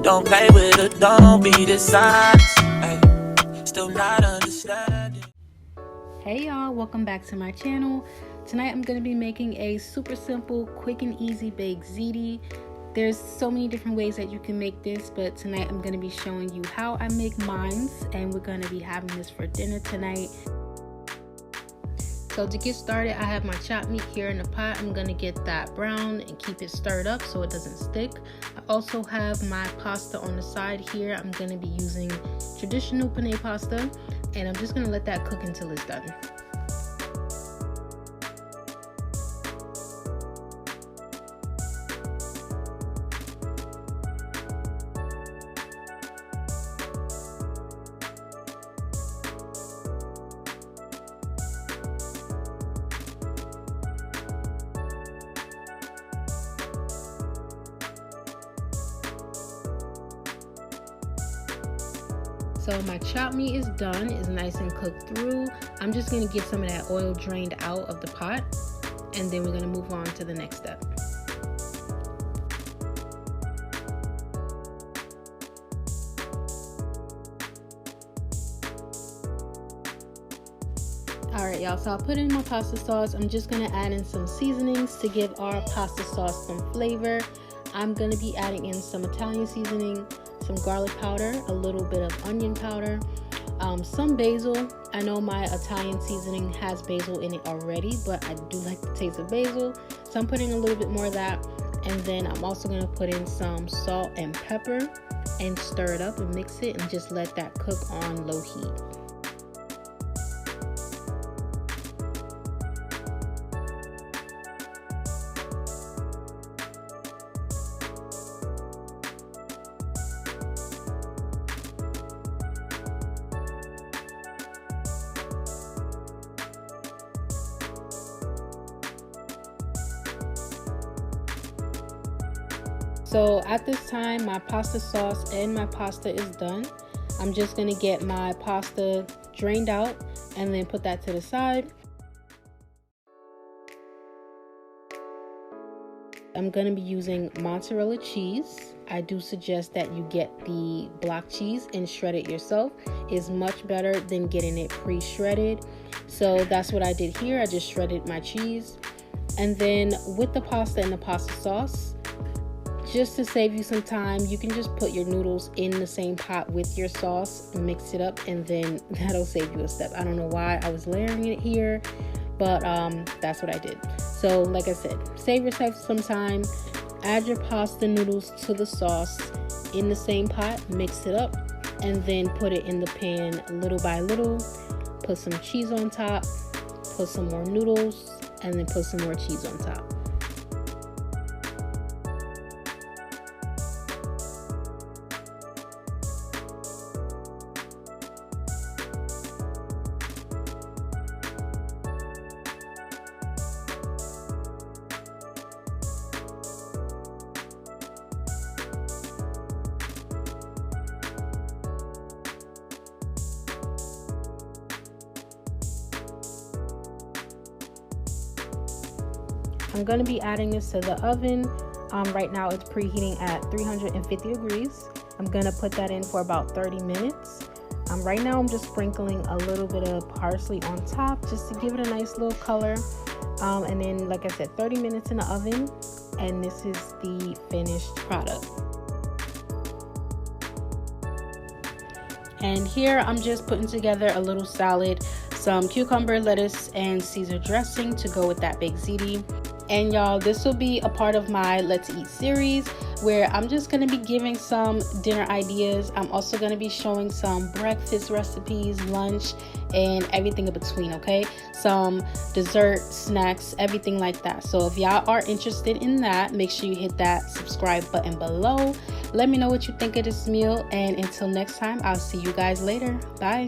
Don't play with it, don't be dishonest. Ay, still not understanding. Hey y'all, welcome back to my channel. Tonight I'm going to be making a super simple, quick and easy baked ziti. There's so many different ways that you can make this, but tonight I'm going to be showing you how I make mine, and we're going to be having this for dinner tonight. So to get started, I have my chopped meat here in the pot. I'm going to get that brown and keep it stirred up so it doesn't stick. I also have my pasta on the side here. I'm going to be using traditional penne pasta, and I'm just going to let that cook until it's done. So my chopped meat is done, it's nice and cooked through. I'm just going to get some of that oil drained out of the pot, and then we're going to move on to the next step. Alright y'all, so I'll put in my pasta sauce. I'm just going to add in some seasonings to give our pasta sauce some flavor. I'm going to be adding in some Italian seasoning, some garlic powder, a little bit of onion powder, some basil. I know my Italian seasoning has basil in it already, but I do like the taste of basil, so I'm putting a little bit more of that. And then I'm also going to put in some salt and pepper and stir it up and mix it and just let that cook on low heat. So at this time, my pasta sauce and my pasta is done. I'm just going to get my pasta drained out and then put that to the side. I'm going to be using mozzarella cheese. I do suggest that you get the block cheese and shred it yourself. It's much better than getting it pre-shredded. So that's what I did here. I just shredded my cheese. And then with the pasta and the pasta sauce, just to save you some time, you can just put your noodles in the same pot with your sauce, mix it up, and then that'll save you a step. I don't know why I was layering it here, but that's what I did. So like I said, save yourself some time, add your pasta noodles to the sauce in the same pot, mix it up, and then put it in the pan little by little. Put some cheese on top, put some more noodles, and then put some more cheese on top. I'm going to be adding this to the oven. Right now it's preheating at 350 degrees. I'm going to put that in for about 30 minutes. Right now I'm just sprinkling a little bit of parsley on top just to give it a nice little color. And then, like I said, 30 minutes in the oven, and this is the finished product. And here I'm just putting together a little salad, some cucumber, lettuce, and Caesar dressing to go with that baked ziti. And y'all, this will be a part of my Let's Eat series where I'm just going to be giving some dinner ideas. I'm also going to be showing some breakfast recipes, lunch, and everything in between, okay? Some dessert, snacks, everything like that. So if y'all are interested in that, make sure you hit that subscribe button below. Let me know what you think of this meal, and until next time, I'll see you guys later. Bye.